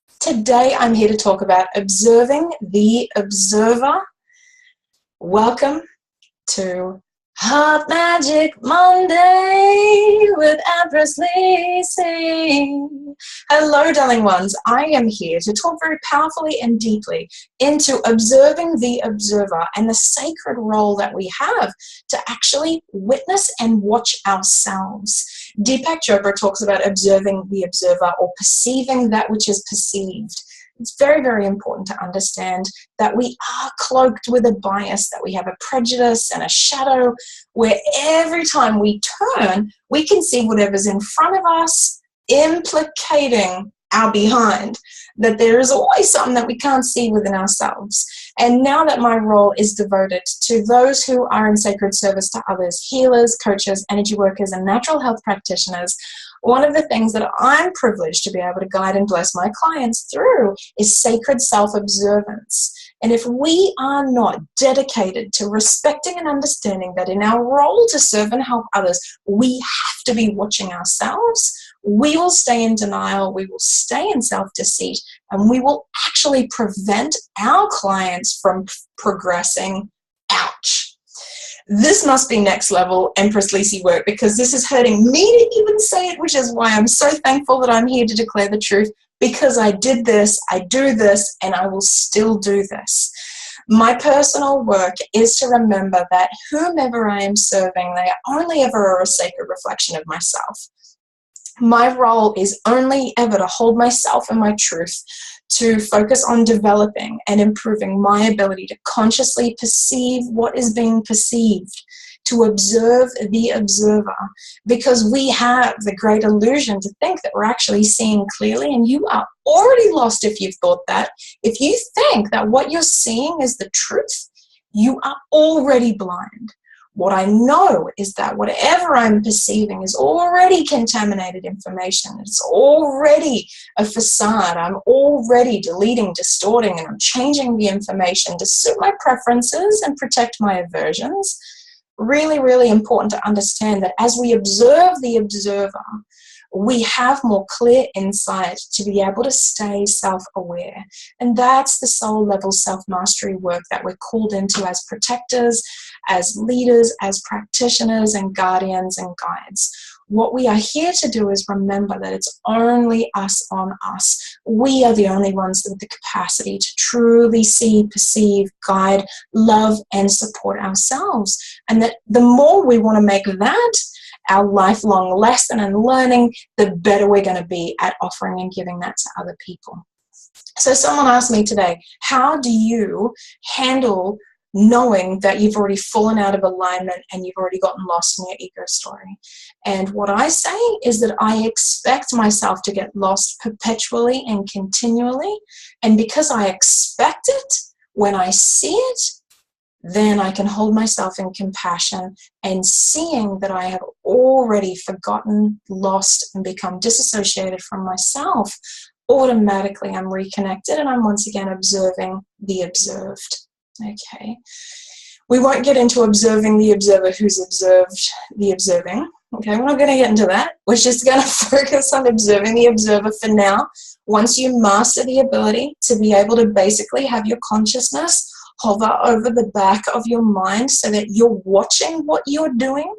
Today I'm here to talk about observing the observer. Welcome to Heart Magic Monday with Empress Lysa. Hello, darling ones. I am here to talk very powerfully and deeply into observing the observer and the sacred role that we have to actually witness and watch ourselves. Deepak Chopra talks about observing the observer or perceiving that which is perceived. It's very, very important to understand that we are cloaked with a bias, that we have a prejudice and a shadow where every time we turn, we can see whatever's in front of us, implicating our behind, that there is always something that we can't see within ourselves. And now that my role is devoted to those who are in sacred service to others, healers, coaches, energy workers, and natural health practitioners, one of the things that I'm privileged to be able to guide and bless my clients through is sacred self-observance. And if we are not dedicated to respecting and understanding that in our role to serve and help others, we have to be watching ourselves, we will stay in denial, we will stay in self-deceit, and we will actually prevent our clients from progressing. Ouch. This must be next level Empress Lysa work, because this is hurting me to even say it, which is why I'm so thankful that I'm here to declare the truth, because I did this, I do this, and I will still do this. My personal work is to remember that whomever I am serving, they are only ever a sacred reflection of myself. My role is only ever to hold myself and my truth, to focus on developing and improving my ability to consciously perceive what is being perceived, to observe the observer, because we have the great illusion to think that we're actually seeing clearly, and you are already lost if you've thought that. If you think that what you're seeing is the truth, you are already blind. What I know is that whatever I'm perceiving is already contaminated information. It's already a facade. I'm already deleting, distorting, and I'm changing the information to suit my preferences and protect my aversions. Really, really important to understand that as we observe the observer, we have more clear insight to be able to stay self-aware. And that's the soul level self-mastery work that we're called into as protectors, as leaders, as practitioners and guardians and guides. What we are here to do is remember that it's only us on us. We are the only ones with the capacity to truly see, perceive, guide, love, and support ourselves. And that the more we want to make that our lifelong lesson and learning, the better we're going to be at offering and giving that to other people. So someone asked me today, how do you handle knowing that you've already fallen out of alignment and you've already gotten lost in your ego story? And what I say is that I expect myself to get lost perpetually and continually. And because I expect it, when I see it, then I can hold myself in compassion, and seeing that I have already forgotten, lost, and become disassociated from myself, automatically I'm reconnected and I'm once again observing the observed. Okay. We won't get into observing the observer who's observed the observing. Okay, we're not going to get into that. We're just going to focus on observing the observer for now. Once you master the ability to be able to basically have your consciousness hover over the back of your mind so that you're watching what you're doing,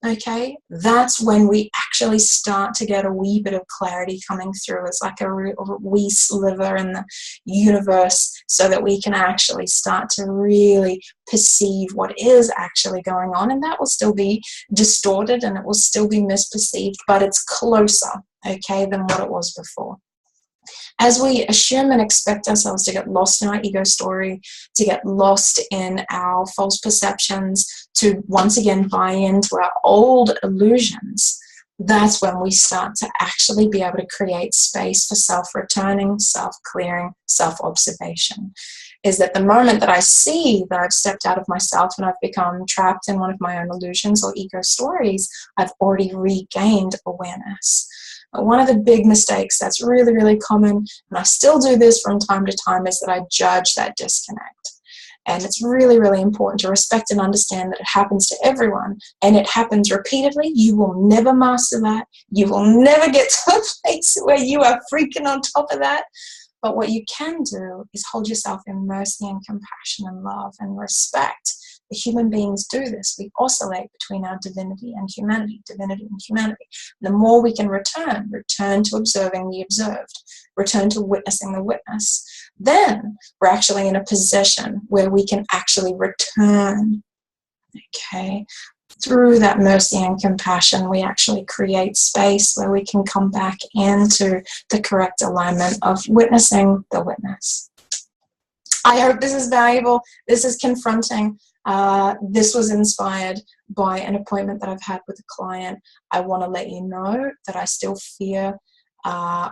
okay, that's when we actually start to get a wee bit of clarity coming through. It's like a wee sliver in the universe so that we can actually start to really perceive what is actually going on. And that will still be distorted and it will still be misperceived, but it's closer, okay, than what it was before. As we assume and expect ourselves to get lost in our ego story, to get lost in our false perceptions, to once again buy into our old illusions, that's when we start to actually be able to create space for self-returning, self-clearing, self-observation. Is that the moment that I see that I've stepped out of myself and I've become trapped in one of my own illusions or ego stories, I've already regained awareness. One of the big mistakes that's really, really common, and I still do this from time to time, is that I judge that disconnect. And it's really, really important to respect and understand that it happens to everyone, and it happens repeatedly. You will never master that. You will never get to a place where you are freaking on top of that. But what you can do is hold yourself in mercy and compassion and love and respect. The human beings do this. We oscillate between our divinity and humanity, divinity and humanity. The more we can return to observing the observed, return to witnessing the witness, then we're actually in a position where we can actually return, okay? Through that mercy and compassion, we actually create space where we can come back into the correct alignment of witnessing the witness. I hope this is valuable. This is confronting. This was inspired by an appointment that I've had with a client. I want to let you know that I still fear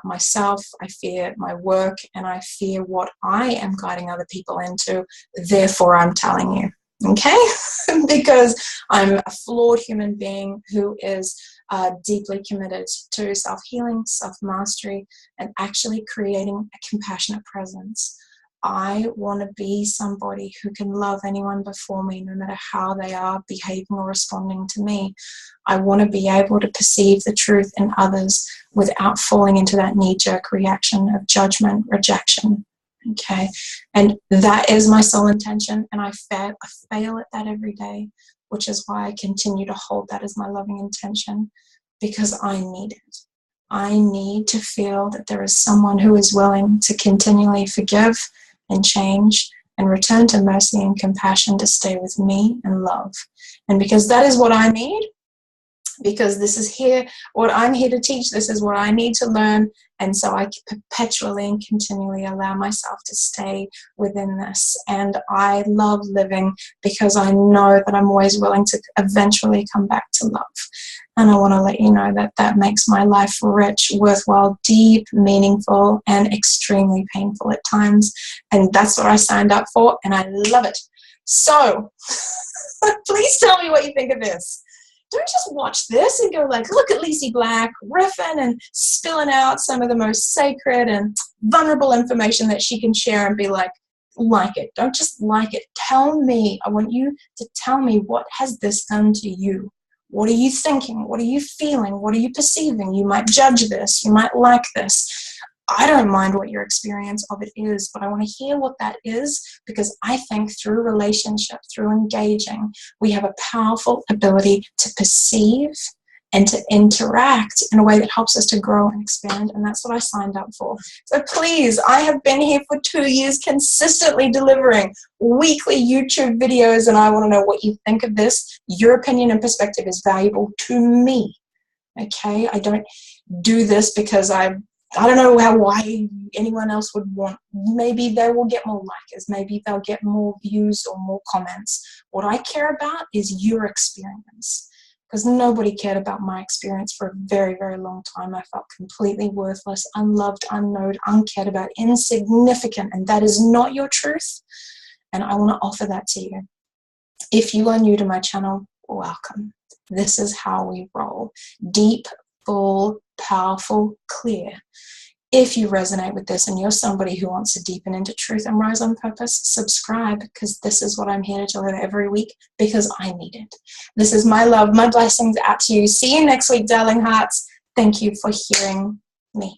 myself, I fear my work, and I fear what I am guiding other people into. Therefore, I'm telling you, okay? Because I'm a flawed human being who is deeply committed to self-healing, self-mastery, and actually creating a compassionate presence. I want to be somebody who can love anyone before me, no matter how they are behaving or responding to me. I want to be able to perceive the truth in others without falling into that knee-jerk reaction of judgment, rejection. Okay, and that is my sole intention, and I fail at that every day, which is why I continue to hold that as my loving intention, because I need it. I need to feel that there is someone who is willing to continually forgive and change and return to mercy and compassion to stay with me and love. And because that is what I need, because this is here, what I'm here to teach, this is what I need to learn, and so I perpetually and continually allow myself to stay within this. And I love living because I know that I'm always willing to eventually come back to love. And I want to let you know that that makes my life rich, worthwhile, deep, meaningful, and extremely painful at times. And that's what I signed up for, and I love it. So please tell me what you think of this. Don't just watch this and go like, look at Lysa Black riffing and spilling out some of the most sacred and vulnerable information that she can share and be like it. Don't just like it. Tell me. I want you to tell me, what has this done to you? What are you thinking? What are you feeling? What are you perceiving? You might judge this. You might like this. I don't mind what your experience of it is, but I want to hear what that is, because I think through relationship, through engaging, we have a powerful ability to perceive and to interact in a way that helps us to grow and expand, and that's what I signed up for. So please, I have been here for 2 years consistently delivering weekly YouTube videos, and I want to know what you think of this. Your opinion and perspective is valuable to me, okay? I don't do this because I don't know why anyone else would want. Maybe they will get more likers. Maybe they'll get more views or more comments. What I care about is your experience, because nobody cared about my experience for a very, very long time. I felt completely worthless, unloved, unknown, uncared about, insignificant, and that is not your truth, and I want to offer that to you. If you are new to my channel, welcome. This is how we roll. Deep, full, powerful, clear. If you resonate with this and you're somebody who wants to deepen into truth and rise on purpose, subscribe, because this is what I'm here to deliver every week, because I need it. This is my love, my blessings out to you. See you next week, darling hearts. Thank you for hearing me.